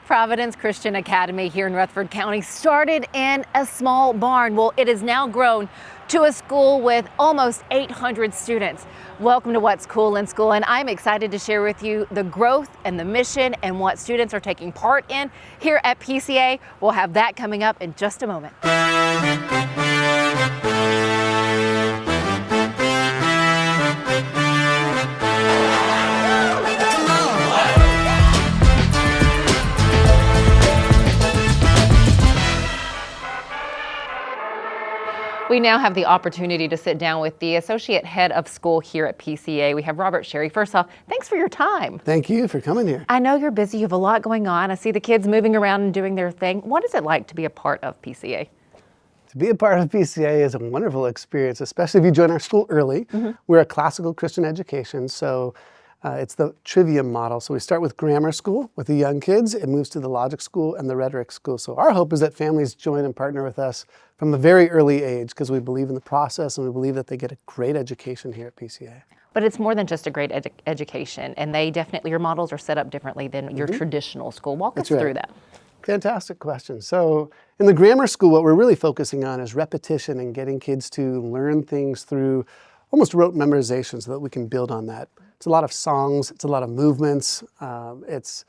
Providence Christian Academy here in Rutherford County started in a small barn. Well, it has now grown to a school with almost 800 students. Welcome to What's Cool in School, and I'm excited to share with you the growth and the mission and what students are taking part in here at PCA. We'll have that coming up in just a moment. We now have the opportunity to sit down with the Associate Head of School here at PCA. We have Robert Sherry. First off, thanks for your time. Thank you for coming here. I know you're busy. You have a lot going on. I see the kids moving around and doing their thing. What is it like to be a part of PCA? To be a part of PCA is a wonderful experience, especially if you join our school early. We're a classical Christian education, so it's the trivium model. So we start with grammar school with the young kids. It moves to the logic school and the rhetoric school. So our hope is that families join and partner with us from a very early age because we believe in the process and we believe that they get a great education here at PCA. But it's more than just a great education, and they definitely, your models are set up differently than your traditional school. Walk us through that. Fantastic question. So in the grammar school, what we're really focusing on is repetition and getting kids to learn things through almost rote memorization so that we can build on that. It's a lot of songs, it's a lot of movements, it's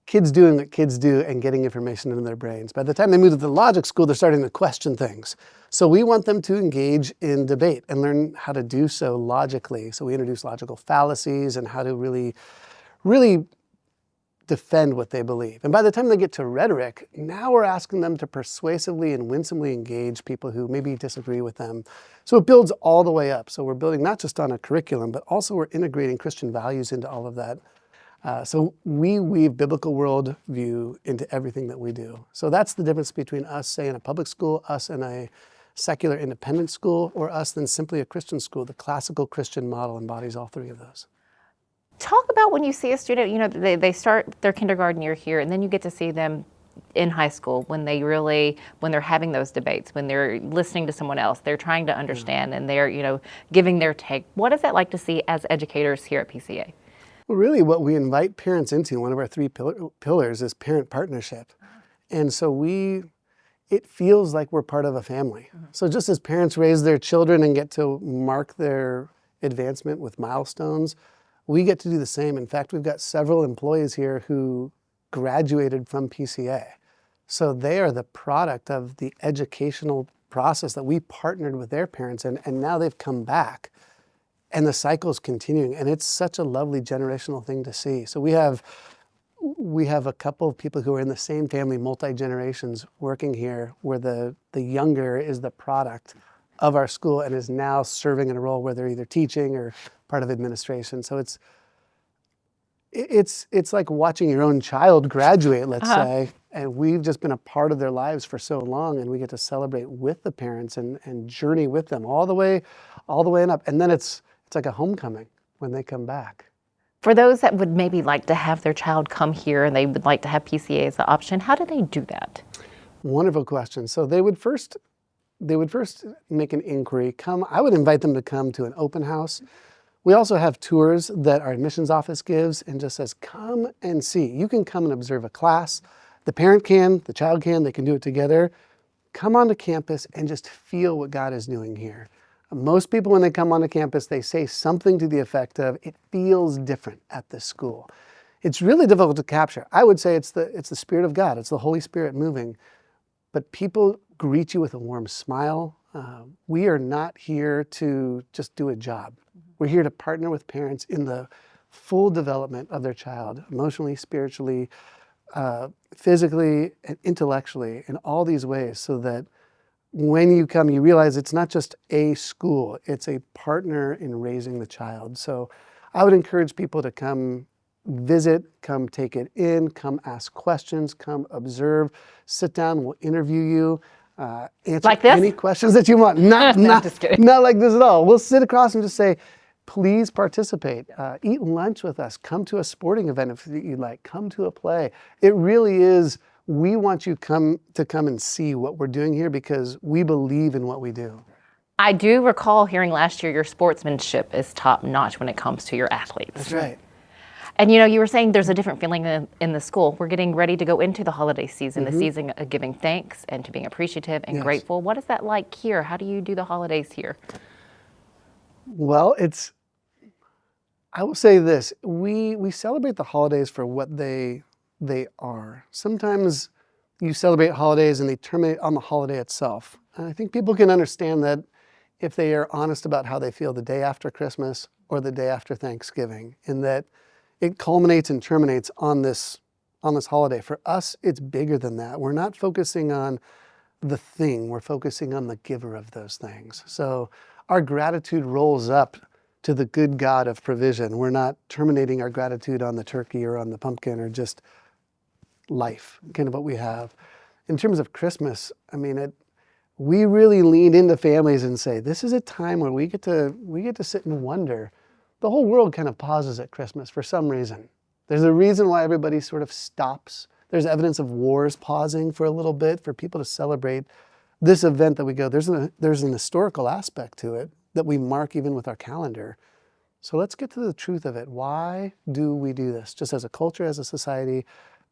kids doing what kids do and getting information into their brains. By the time they move to the logic school, they're starting to question things. So we want them to engage in debate and learn how to do so logically. So we introduce logical fallacies and how to really defend what they believe. And by the time they get to rhetoric, now we're asking them to persuasively and winsomely engage people who maybe disagree with them. So it builds all the way up. So we're building not just on a curriculum, but also we're integrating Christian values into all of that. So we weave biblical worldview into everything that we do. So that's the difference between us, say, in a public school, us in a secular independent school, or us than simply a Christian school. The classical Christian model embodies all three of those. Talk about when you see a student, you know, they start their kindergarten year here, and then you get to see them in high school when they're having those debates, when they're listening to someone else, they're trying to understand and they're, you know, giving their take. What is that like to see as educators here at PCA? Well, really what we invite parents into, one of our three pillars is parent partnership. And so it feels like we're part of a family. So just as parents raise their children and get to mark their advancement with milestones, we get to do the same. In fact, we've got several employees here who graduated from PCA. So they are the product of the educational process that we partnered with their parents in, and now they've come back. And the cycle's continuing, and it's such a lovely generational thing to see. So we have a couple of people who are in the same family, multi-generations, working here, where the younger is the product of our school and is now serving in a role where they're either teaching or part of administration. So it's like watching your own child graduate, let's say, and we've just been a part of their lives for so long, and we get to celebrate with the parents and journey with them all the way and up. And then it's like a homecoming when they come back. For those that would maybe like to have their child come here and they would like to have PCA as an option, how do they do that? Wonderful question. So they would first make an inquiry. I would invite them to come to an open house. We also have tours that our admissions office gives and just says, come and see. You can come and observe a class. The parent can, the child can, they can do it together. Come onto campus and just feel what God is doing here. Most people, when they come onto campus, they say something to the effect of, it feels different at this school. It's really difficult to capture. I would say it's the Spirit of God. It's the Holy Spirit moving. But people greet you with a warm smile. We are not here to just do a job. We're here to partner with parents in the full development of their child, emotionally, spiritually, physically, and intellectually, in all these ways, so that when you come, you realize it's not just a school, it's a partner in raising the child. So I would encourage people to come visit, come take it in, come ask questions, come observe, sit down, we'll interview you, answer like this? Any questions that you want. Not just kidding. Not like this at all. We'll sit across and just say, please participate, eat lunch with us, come to a sporting event if you'd like, come to a play. It really is, we want you to come and see what we're doing here because we believe in what we do. I do recall hearing last year your sportsmanship is top notch when it comes to your athletes. That's right. And you were saying there's a different feeling in the school. We're getting ready to go into the holiday season, the season of giving thanks and to being appreciative and grateful. What is that like here? How do you do the holidays here? Well, I will say this, we celebrate the holidays for what they are. Sometimes you celebrate holidays and they terminate on the holiday itself. And I think people can understand that if they are honest about how they feel the day after Christmas or the day after Thanksgiving, in that it culminates and terminates on this holiday. For us, it's bigger than that. We're not focusing on the thing, we're focusing on the giver of those things. So our gratitude rolls up to the good God of provision. We're not terminating our gratitude on the turkey or on the pumpkin or just life, kind of what we have. In terms of Christmas, I mean, we really lean into families and say, this is a time where we get to sit and wonder. The whole world kind of pauses at Christmas for some reason. There's a reason why everybody sort of stops. There's evidence of wars pausing for a little bit for people to celebrate this event that we go. There's an historical aspect to it that we mark even with our calendar. So let's get to the truth of it. Why do we do this? Just as a culture, as a society.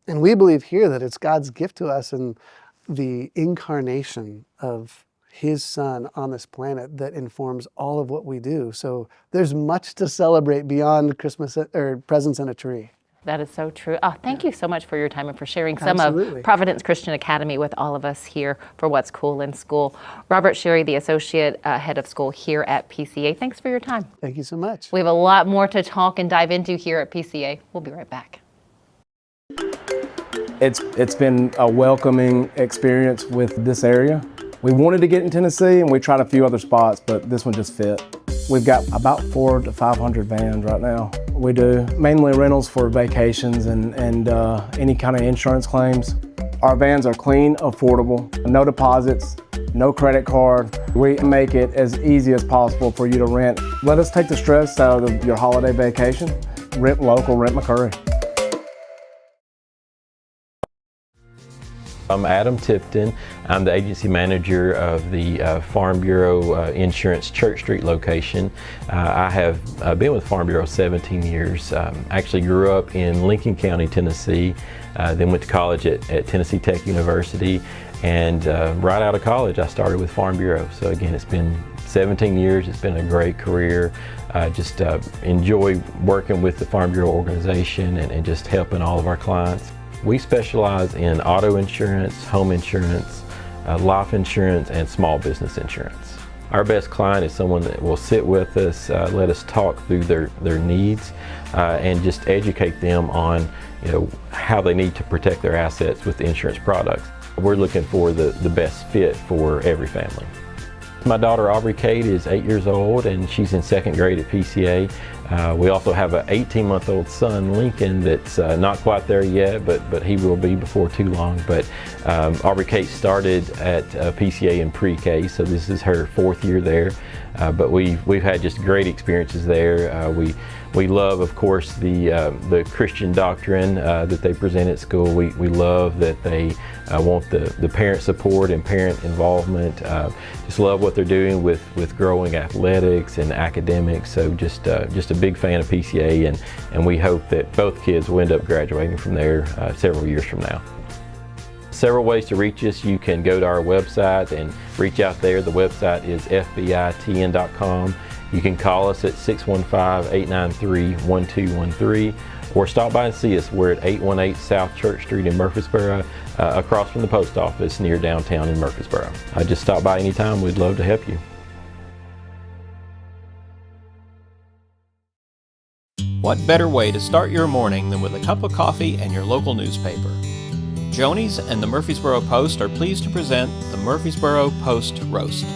And we believe here that it's God's gift to us and the incarnation of His Son on this planet that informs all of what we do. So there's much to celebrate beyond Christmas or presents and a tree. That is so true. Oh, thank you so much for your time and for sharing some of Providence Christian Academy with all of us here for What's Cool in School. Robert Sherry, the Associate Head of School here at PCA. Thanks for your time. Thank you so much. We have a lot more to talk and dive into here at PCA. We'll be right back. It's been a welcoming experience with this area. We wanted to get in Tennessee and we tried a few other spots, but this one just fit. We've got about 400 to 500 vans right now. We do mainly rentals for vacations and any kind of insurance claims. Our vans are clean, affordable, no deposits, no credit card. We make it as easy as possible for you to rent. Let us take the stress out of your holiday vacation. Rent local, rent McCurry. I'm Adam Tipton. I'm the agency manager of the Farm Bureau Insurance Church Street location. I have been with Farm Bureau 17 years. Actually grew up in Lincoln County, Tennessee, then went to college at Tennessee Tech University, and right out of college I started with Farm Bureau. So again, it's been 17 years. It's been a great career. Just enjoy working with the Farm Bureau organization and just helping all of our clients. We specialize in auto insurance, home insurance, life insurance, and small business insurance. Our best client is someone that will sit with us, let us talk through their needs, and just educate them on how they need to protect their assets with the insurance products. We're looking for the best fit for every family. My daughter Aubrey Kate is 8 years old and she's in 2nd grade at PCA. We also have an 18-month-old son, Lincoln, that's not quite there yet, but he will be before too long. But Aubrey Kate started at PCA in pre-K, so this is her 4th year there. But we've had just great experiences there. We love, of course, the Christian doctrine that they present at school. We love that they want the parent support and parent involvement. Just love what they're doing with growing athletics and academics. So just a big fan of PCA, and we hope that both kids will end up graduating from there several years from now. Several ways to reach us. You can go to our website and reach out there. The website is fbitn.com. You can call us at 615-893-1213 or stop by and see us. We're at 818 South Church Street in Murfreesboro, across from the post office near downtown in Murfreesboro. Just stop by anytime. We'd love to help you. What better way to start your morning than with a cup of coffee and your local newspaper? Joni's and the Murfreesboro Post are pleased to present the Murfreesboro Post Roast.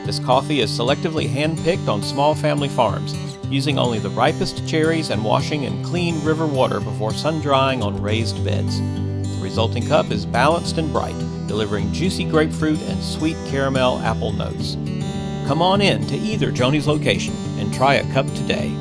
This coffee is selectively hand-picked on small family farms, using only the ripest cherries and washing in clean river water before sun-drying on raised beds. The resulting cup is balanced and bright, delivering juicy grapefruit and sweet caramel apple notes. Come on in to either Joni's location and try a cup today.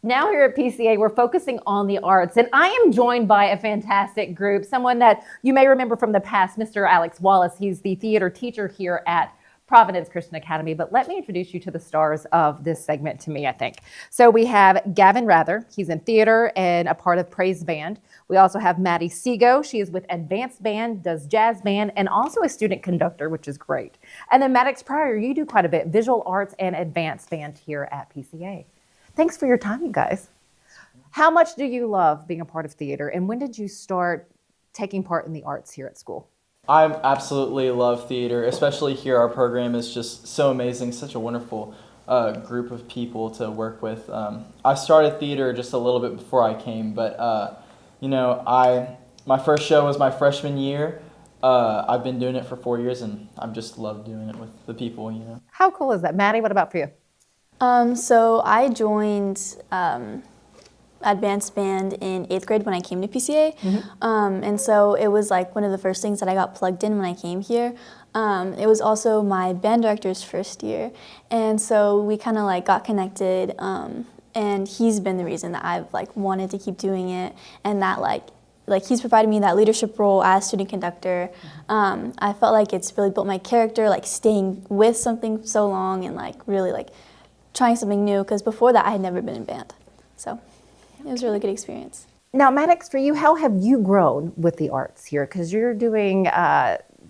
Now here at PCA, we're focusing on the arts, and I am joined by a fantastic group, someone that you may remember from the past, Mr. Alex Wallace. He's the theater teacher here at Providence Christian Academy, but let me introduce you to the stars of this segment to me, I think. So we have Gavin Rather. He's in theater and a part of Praise Band. We also have Maddie Seago. She is with Advanced Band, does jazz band, and also a student conductor, which is great. And then Maddox Pryor, you do quite a bit, visual arts and advanced band here at PCA. Thanks for your time, you guys. How much do you love being a part of theater, and when did you start taking part in the arts here at school? I absolutely love theater, especially here. Our program is just so amazing, such a wonderful group of people to work with. I started theater just a little bit before I came, but my first show was my freshman year. I've been doing it for 4 years, and I've just loved doing it with the people. How cool is that? Maddie, what about for you? So I joined advanced band in 8th grade when I came to PCA. And so it was like one of the first things that I got plugged in when I came here. It was also my band director's first year. And so we kind of like got connected, and he's been the reason that I've like wanted to keep doing it, and that like he's provided me that leadership role as student conductor. I felt like it's really built my character, like staying with something so long and like really like trying something new, because before that I had never been in band. So it was a really good experience. Now, Maddox, for you, how have you grown with the arts here? Because you're doing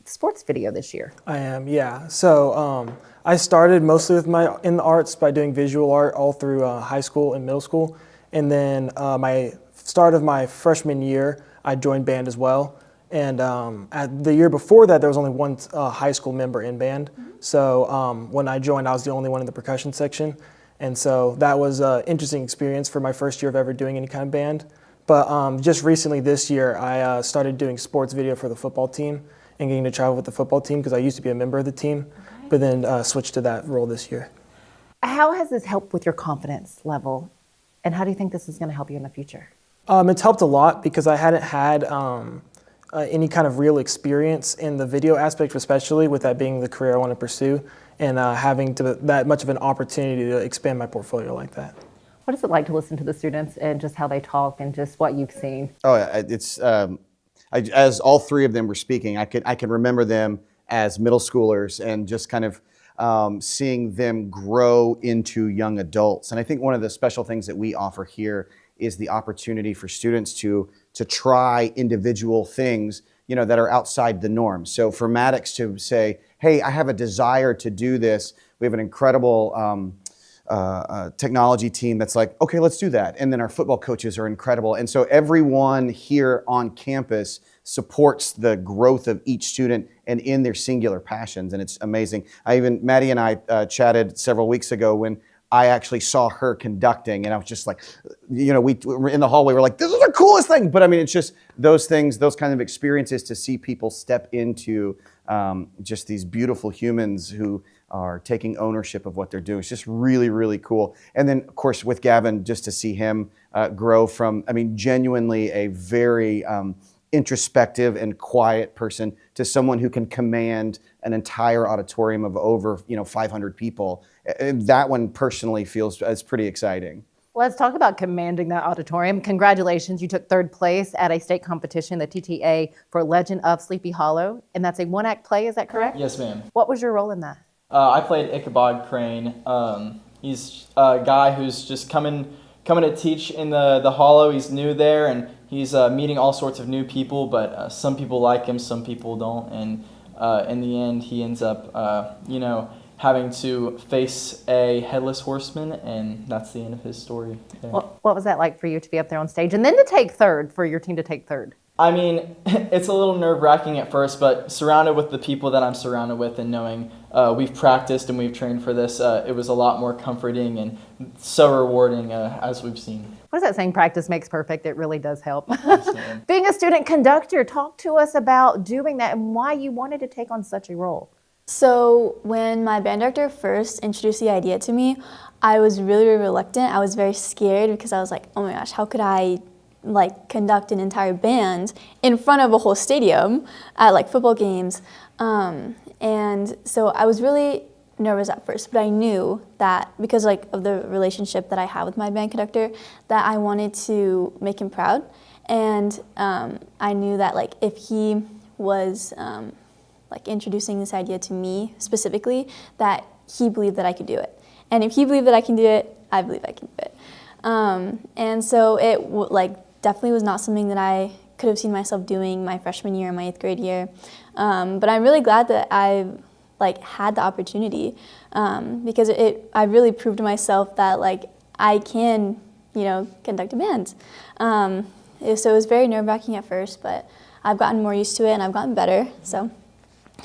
sports video this year. I am, yeah. So I started mostly with in the arts by doing visual art all through high school and middle school. And then my start of my freshman year, I joined band as well. And at the year before that, there was only one high school member in band. So when I joined, I was the only one in the percussion section. And so that was an interesting experience for my first year of ever doing any kind of band. But just recently this year, I started doing sports video for the football team and getting to travel with the football team, because I used to be a member of the team, but then switched to that role this year. How has this helped with your confidence level, and how do you think this is going to help you in the future? It's helped a lot, because I hadn't had any kind of real experience in the video aspect, especially with that being the career I want to pursue, and having that much of an opportunity to expand my portfolio like that. What is it like to listen to the students and just how they talk and just what you've seen? Oh, it's as all three of them were speaking, I can remember them as middle schoolers and just kind of seeing them grow into young adults. And I think one of the special things that we offer here is the opportunity for students to try individual things, that are outside the norm. So for Maddox to say, hey, I have a desire to do this, we have an incredible technology team that's like, okay, let's do that. And then our football coaches are incredible. And so everyone here on campus supports the growth of each student and in their singular passions. And it's amazing. Maddie and I chatted several weeks ago when I actually saw her conducting, and I was just like, we were in the hallway, we're like, this is the coolest thing. But I mean, it's just those things, those kind of experiences to see people step into just these beautiful humans who are taking ownership of what they're doing. It's just really, really cool. And then, of course, with Gavin, just to see him grow from, genuinely a very introspective and quiet person to someone who can command an entire auditorium of over 500 people. That one personally feels it's pretty exciting. Let's talk about commanding that auditorium. Congratulations, you took 3rd place at a state competition, the TTA, for Legend of Sleepy Hollow, and that's a 1-act play, is that correct? Yes, ma'am. What was your role in that? I played Ichabod Crane. He's a guy who's just coming to teach in the Hollow. He's new there, and he's meeting all sorts of new people, but some people like him, some people don't, and in the end, he ends up, having to face a headless horseman, and that's the end of his story there. What was that like for you to be up there on stage and then to take 3rd, for your team to take 3rd? It's a little nerve-wracking at first, but surrounded with the people that I'm surrounded with and knowing we've practiced and we've trained for this, it was a lot more comforting and so rewarding as we've seen. What is that saying? Practice makes perfect. It really does help. Being a student conductor, talk to us about doing that and why you wanted to take on such a role. So when my band director first introduced the idea to me, I was really, really reluctant. I was very scared because I was like, oh my gosh, how could I conduct an entire band in front of a whole stadium at football games? And so I was really nervous at first, but I knew that because of the relationship that I have with my band conductor, that I wanted to make him proud. And I knew that if he was like introducing this idea to me specifically, that he believed that I could do it. And if he believed that I can do it, I believe I can do it. And so it definitely was not something that I could have seen myself doing my freshman year and my 8th grade year. But I'm really glad that I had the opportunity, because I really proved to myself that I can, conduct a band. So it was very nerve-wracking at first, but I've gotten more used to it and I've gotten better. So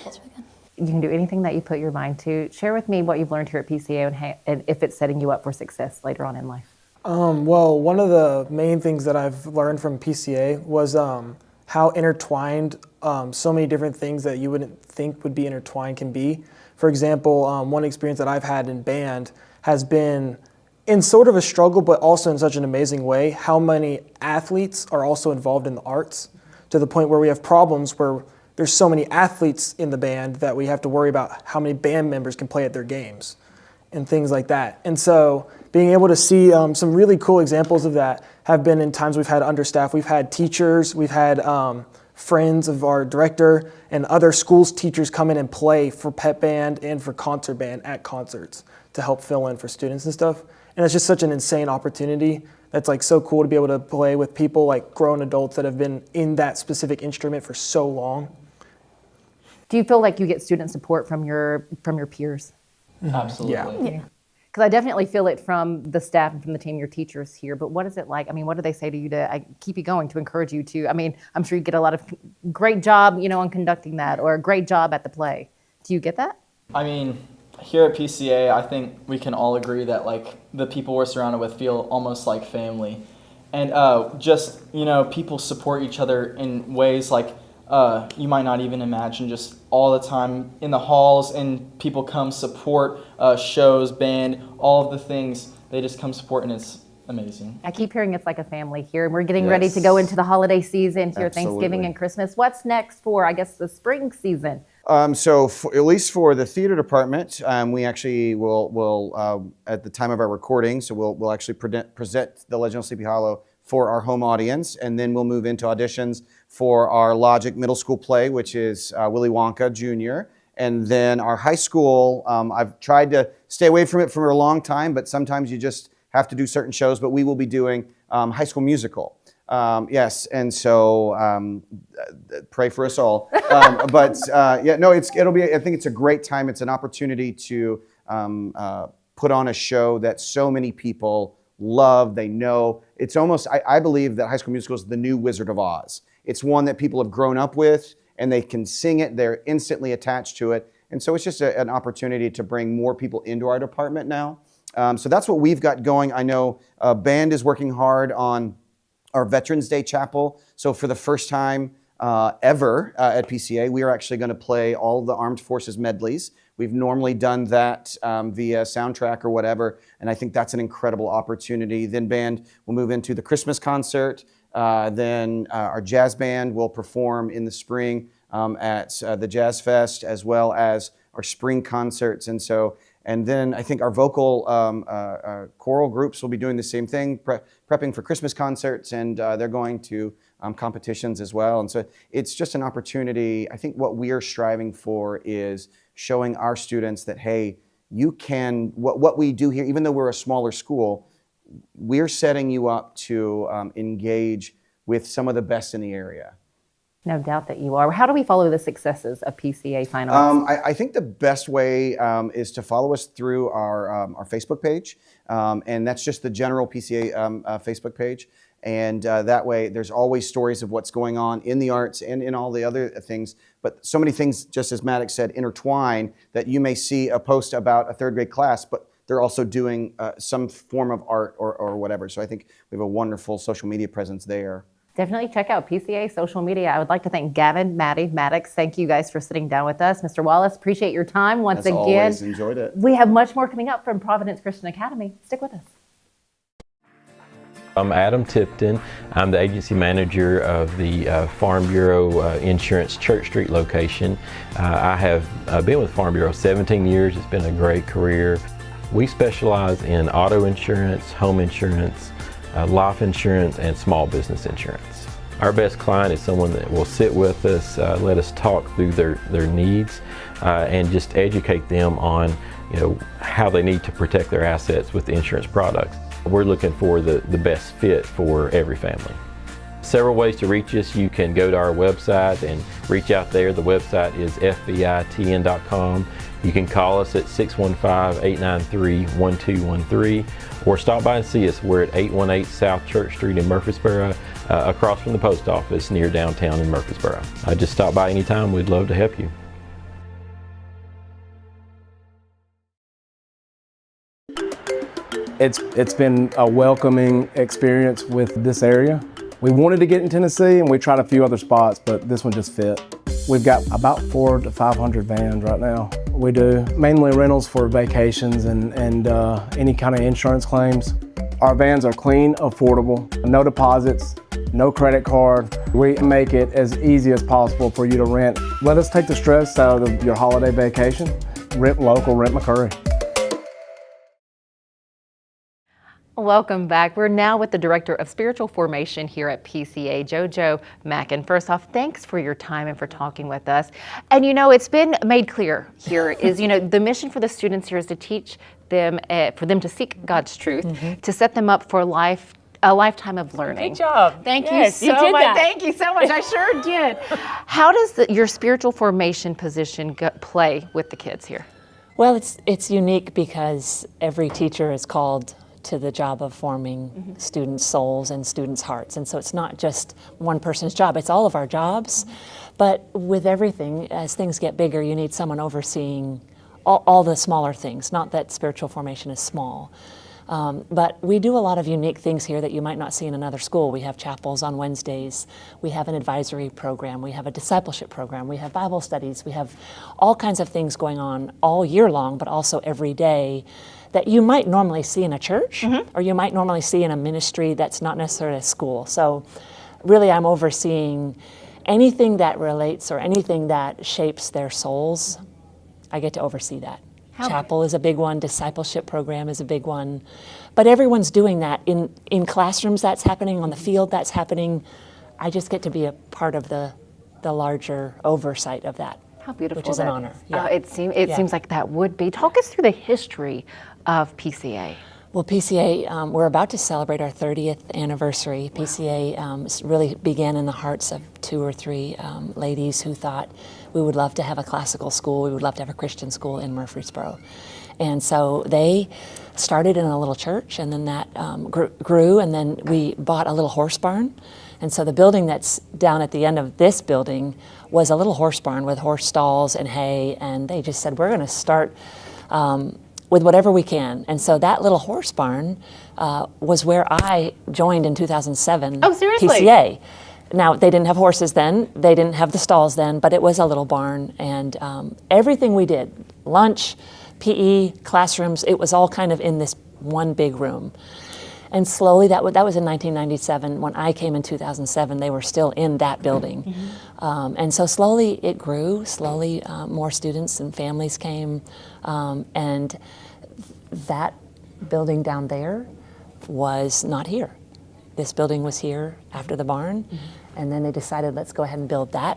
that's really good. You can do anything that you put your mind to. Share with me what you've learned here at PCA and if it's setting you up for success later on in life. Well, one of the main things that I've learned from PCA was how intertwined so many different things that you wouldn't think would be intertwined can be. For example, one experience that I've had in band has been in sort of a struggle, but also in such an amazing way, how many athletes are also involved in the arts, to the point where we have problems where there's so many athletes in the band that we have to worry about how many band members can play at their games and things like that. And so being able to see some really cool examples of that have been in times we've had understaffed. We've had teachers, we've had friends of our director and other schools' teachers come in and play for pep band and for concert band at concerts to help fill in for students and stuff. And it's just such an insane opportunity. That's so cool to be able to play with people grown adults that have been in that specific instrument for so long. Do you feel like you get student support from your peers? Absolutely. Yeah. Because I definitely feel it from the staff and from the team, your teachers here. But what is it like? I mean, what do they say to you to keep you going, to encourage you to? I mean, I'm sure you get a lot of great job, on conducting that, or a great job at the play. Do you get that? I mean, here at PCA, I think we can all agree that the people we're surrounded with feel almost like family. And people support each other in ways you might not even imagine, just all the time in the halls, and people come support shows, band, all of the things. They just come support, and it's amazing. I keep hearing it's like a family here, and we're getting ready to go into the holiday season here, Thanksgiving and Christmas. What's next for, I guess, the spring season? At least for the theater department, we actually will at the time of our recording, so we'll actually present The Legend of Sleepy Hollow for our home audience, and then we'll move into auditions for our Logic Middle School play, which is Willy Wonka Jr., and then our high school. I've tried to stay away from it for a long time, but sometimes you just have to do certain shows, but we will be doing High School Musical. Yes, and so pray for us all. It'll be. I think it's a great time. It's an opportunity to put on a show that so many people love. They know. It's almost. I believe that High School Musical is the new Wizard of Oz. It's one that people have grown up with, and they can sing it. They're instantly attached to it, and so it's just an opportunity to bring more people into our department now. So that's what we've got going. I know band is working hard on our Veterans Day Chapel. So for the first time ever at PCA, we are actually going to play all the Armed Forces medleys. We've normally done that via soundtrack or whatever, and I think that's an incredible opportunity. Then band will move into the Christmas concert. Then our jazz band will perform in the spring at the Jazz Fest, as well as our spring concerts. And then I think our vocal choral groups will be doing the same thing, prepping for Christmas concerts, and they're going to competitions as well. And so it's just an opportunity. I think what we are striving for is showing our students that, hey, you can, what we do here, even though we're a smaller school, we're setting you up to engage with some of the best in the area. No doubt that you are. How do we follow the successes of PCA finalists? I think the best way is to follow us through our Facebook page, and that's just the general PCA Facebook page. And that way, there's always stories of what's going on in the arts and in all the other things. But so many things, just as Maddox said, intertwine, that you may see a post about a third grade class, but they're also doing some form of art or whatever. So I think we have a wonderful social media presence there. Definitely check out PCA social media. I would like to thank Gavin, Maddie, Maddox. Thank you guys for sitting down with us. Mr. Wallace, appreciate your time once again. Always enjoyed it. We have much more coming up from Providence Christian Academy. Stick with us. I'm Adam Tipton. I'm the agency manager of the Farm Bureau Insurance Church Street location. I have been with Farm Bureau 17 years. It's been a great career. We specialize in auto insurance, home insurance, life insurance, and small business insurance. Our best client is someone that will sit with us, let us talk through their needs, and just educate them on how they need to protect their assets with the insurance products. We're looking for the best fit for every family. Several ways to reach us. You can go to our website and reach out there. The website is fbitn.com. You can call us at 615-893-1213 or stop by and see us. We're at 818 South Church Street in Murfreesboro, across from the post office near downtown in Murfreesboro. Just stop by anytime. We'd love to help you. It's been a welcoming experience with this area. We wanted to get in Tennessee and we tried a few other spots, but this one just fit. We've got about 400 to 500 vans right now. We do mainly rentals for vacations and any kind of insurance claims. Our vans are clean, affordable, no deposits, no credit card. We make it as easy as possible for you to rent. Let us take the stress out of your holiday vacation. Rent local, rent McCurry. Welcome back. We're now with the Director of Spiritual Formation here at PCA, JoJo Mackin. First off, thanks for your time and for talking with us. And it's been made clear here is, the mission for the students here is to teach them, for them to seek God's truth, to set them up for a lifetime of learning. Good job. Thank you so much. Thank you so much. I sure did. How does your spiritual formation position play with the kids here? Well, it's unique because every teacher is called to the job of forming students' souls and students' hearts. And so it's not just one person's job, it's all of our jobs. But with everything, as things get bigger, you need someone overseeing all the smaller things. Not that spiritual formation is small. But we do a lot of unique things here that you might not see in another school. We have chapels on Wednesdays. We have an advisory program. We have a discipleship program. We have Bible studies. We have all kinds of things going on all year long, but also every day that you might normally see in a church or you might normally see in a ministry that's not necessarily a school. So really I'm overseeing anything that relates or anything that shapes their souls. I get to oversee that. Chapel is a big one, discipleship program is a big one. But everyone's doing that. In classrooms that's happening, on the field that's happening. I just get to be a part of the larger oversight of that. How beautiful. Which is an honor. Yeah. It seems like that would be. Talk us through the history of PCA. Well, PCA, we're about to celebrate our 30th anniversary. Wow. PCA really began in the hearts of 2 or 3 ladies who thought we would love to have a classical school, we would love to have a Christian school in Murfreesboro. And so they started in a little church, and then that grew, and then we bought a little horse barn. And so the building that's down at the end of this building was a little horse barn with horse stalls and hay, and they just said, we're going to start with whatever we can. And so that little horse barn was where I joined in 2007. Oh, seriously? PCA. Now, they didn't have horses then, they didn't have the stalls then, but it was a little barn, and everything we did, lunch, PE, classrooms, it was all kind of in this one big room. And slowly, that was in 1997. When I came in 2007, they were still in that building. And so slowly it grew, slowly more students and families came, and that building down there was not here. This building was here after the barn, and then they decided, let's go ahead and build that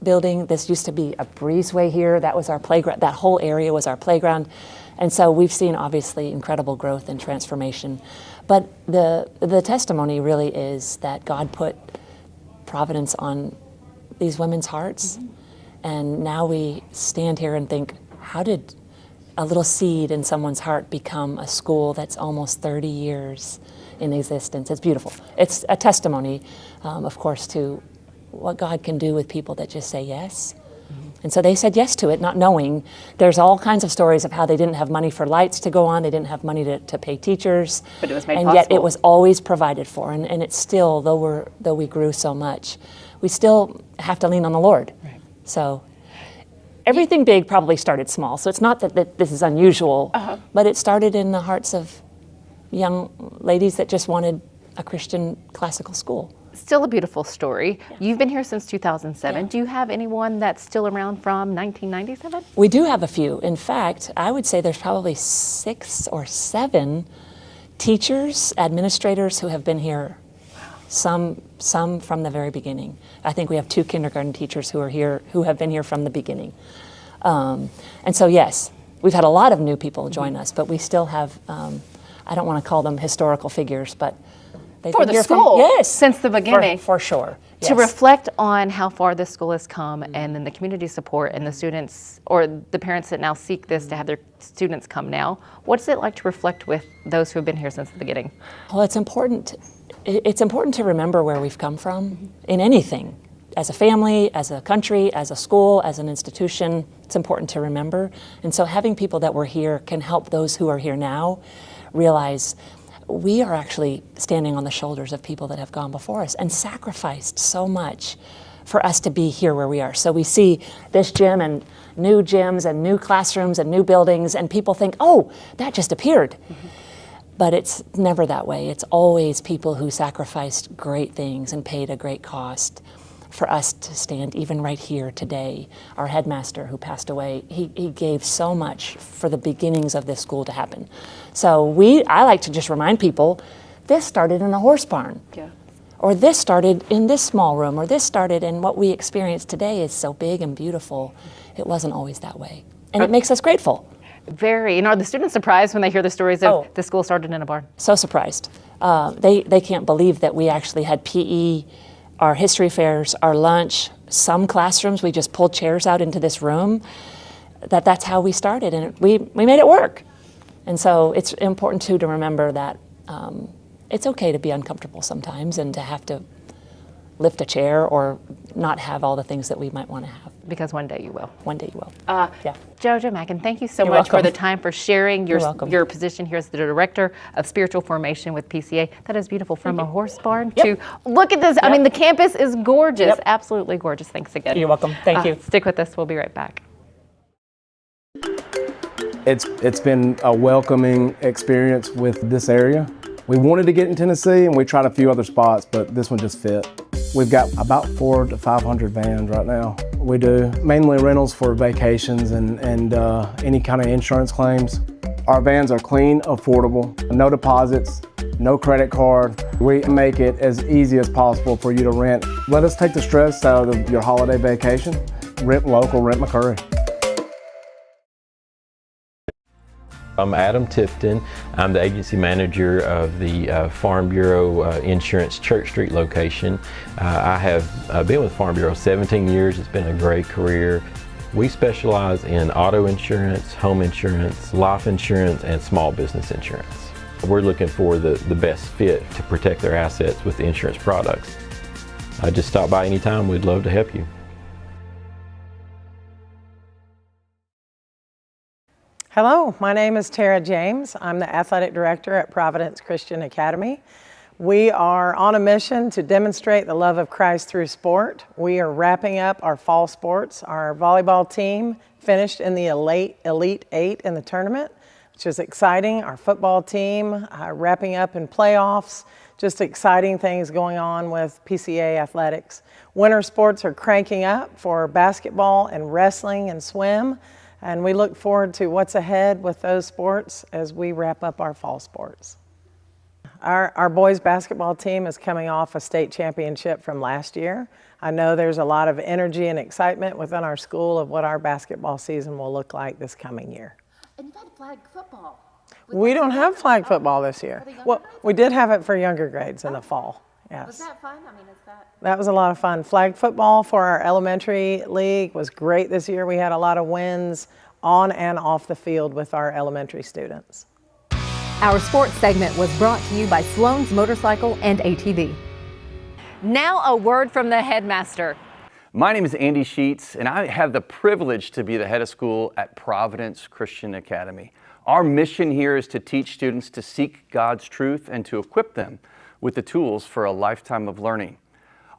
building. This used to be a breezeway here. That was our playground. That whole area was our playground. And so we've seen obviously incredible growth and transformation. But the testimony really is that God put Providence on these women's hearts. And now we stand here and think, how did a little seed in someone's heart become a school that's almost 30 years in existence? It's beautiful. It's a testimony, of course, to what God can do with people that just say yes. And so they said yes to it, not knowing. There's all kinds of stories of how they didn't have money for lights to go on, they didn't have money to pay teachers. But it was made and possible. Yet it was always provided for. And it's still, though we grew so much, we still have to lean on the Lord. Right. So everything big probably started small. So it's not that this is unusual, but it started in the hearts of young ladies that just wanted a Christian classical school. Still a beautiful story. Yeah. You've been here since 2007. Yeah. Do you have anyone that's still around from 1997? We do have a few. In fact, I would say there's probably 6 or 7 teachers, administrators who have been here some from the very beginning. I think we have 2 kindergarten teachers who are here, who have been here from the beginning. And so yes, we've had a lot of new people join us, but we still have, I don't want to call them historical figures, but they've For been the here school, yes, since the beginning. For sure. To Yes. reflect on how far this school has come and then the community support and the students or the parents that now seek this to have their students come now, what's it like to reflect with those who have been here since the beginning? Well, it's important. It's important to remember where we've come from in anything. As a family, as a country, as a school, as an institution, it's important to remember. And so having people that were here can help those who are here now realize we are actually standing on the shoulders of people that have gone before us and sacrificed so much for us to be here where we are. So we see this gym and new gyms and new classrooms and new buildings, and people think, oh, that just appeared. But it's never that way. It's always people who sacrificed great things and paid a great cost for us to stand even right here today. Our headmaster who passed away, he gave so much for the beginnings of this school to happen. So I like to just remind people, this started in a horse barn. Yeah. Or this started in this small room, or this started in what we experience today is so big and beautiful. It wasn't always that way. And it makes us grateful. Very. And are the students surprised when they hear the stories of the school started in a barn? So surprised. They can't believe that we actually had PE, our history fairs, our lunch, some classrooms, we just pulled chairs out into this room, that's how we started, and we made it work. And so it's important too to remember that it's okay to be uncomfortable sometimes and to have to lift a chair or not have all the things that we might want to have. Because one day you will. One day you will. Yeah. Jojo Mackin, thank you so You're much for welcome. the time, for sharing You're welcome. your position here as the Director of Spiritual Formation with PCA. That is beautiful. From a horse barn Yep. to, look at this. I Yep. mean, the campus is gorgeous. Yep. Absolutely gorgeous. Thanks again. You're welcome. Thank you. Stick with us. We'll be right back. It's been a welcoming experience with this area. We wanted to get in Tennessee and we tried a few other spots, but this one just fit. We've got about 400 to 500 vans right now. We do mainly rentals for vacations and any kind of insurance claims. Our vans are clean, affordable, no deposits, no credit card. We make it as easy as possible for you to rent. Let us take the stress out of your holiday vacation. Rent local, rent McCurry. I'm Adam Tipton. I'm the agency manager of the Farm Bureau Insurance Church Street location. I have been with Farm Bureau 17 years. It's been a great career. We specialize in auto insurance, home insurance, life insurance, and small business insurance. We're looking for the best fit to protect their assets with the insurance products. Just stop by anytime. We'd love to help you. Hello, my name is Tara James. I'm the Athletic Director at Providence Christian Academy. We are on a mission to demonstrate the love of Christ through sport. We are wrapping up our fall sports. Our volleyball team finished in the Elite 8 in the tournament, which is exciting. Our football team wrapping up in playoffs. Just exciting things going on with PCA athletics. Winter sports are cranking up for basketball and wrestling and swim. And we look forward to what's ahead with those sports as we wrap up our fall sports. Our boys basketball team is coming off a state championship from last year. I know there's a lot of energy and excitement within our school of what our basketball season will look like this coming year. And you've had flag football. We don't have flag football this year. Well, we did have it for younger grades in the fall. Yes. Was that fun? I mean, is that? That was a lot of fun. Flag football for our elementary league was great this year. We had a lot of wins on and off the field with our elementary students. Our sports segment was brought to you by Sloan's Motorcycle and ATV. Now a word from the headmaster. My name is Andy Sheets, and I have the privilege to be the head of school at Providence Christian Academy. Our mission here is to teach students to seek God's truth and to equip them with the tools for a lifetime of learning.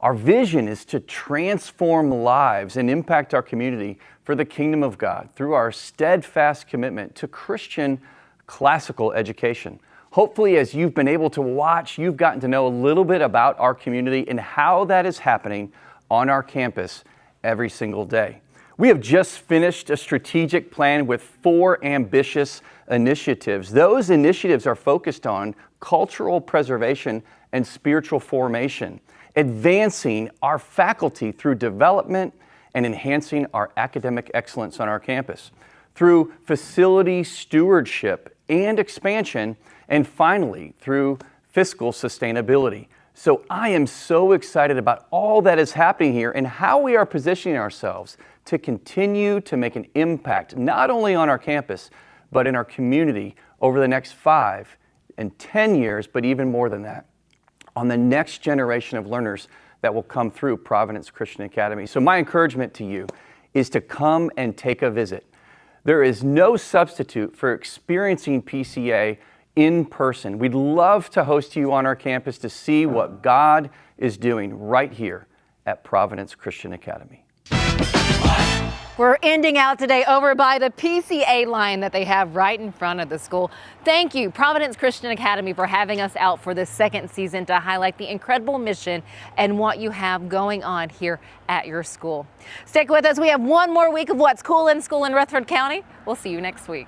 Our vision is to transform lives and impact our community for the kingdom of God through our steadfast commitment to Christian classical education. Hopefully, as you've been able to watch, you've gotten to know a little bit about our community and how that is happening on our campus every single day. We have just finished a strategic plan with 4 ambitious initiatives. Those initiatives are focused on cultural preservation and spiritual formation, advancing our faculty through development and enhancing our academic excellence on our campus, through facility stewardship and expansion, and finally, through fiscal sustainability. So I am so excited about all that is happening here and how we are positioning ourselves to continue to make an impact, not only on our campus, but in our community over the next 5 and 10 years, but even more than that, on the next generation of learners that will come through Providence Christian Academy. So my encouragement to you is to come and take a visit. There is no substitute for experiencing PCA in person. We'd love to host you on our campus to see what God is doing right here at Providence Christian Academy. We're ending out today over by the PCA line that they have right in front of the school. Thank you, Providence Christian Academy, for having us out for this second season to highlight the incredible mission and what you have going on here at your school. Stick with us. We have one more week of What's Cool in School in Rutherford County. We'll see you next week.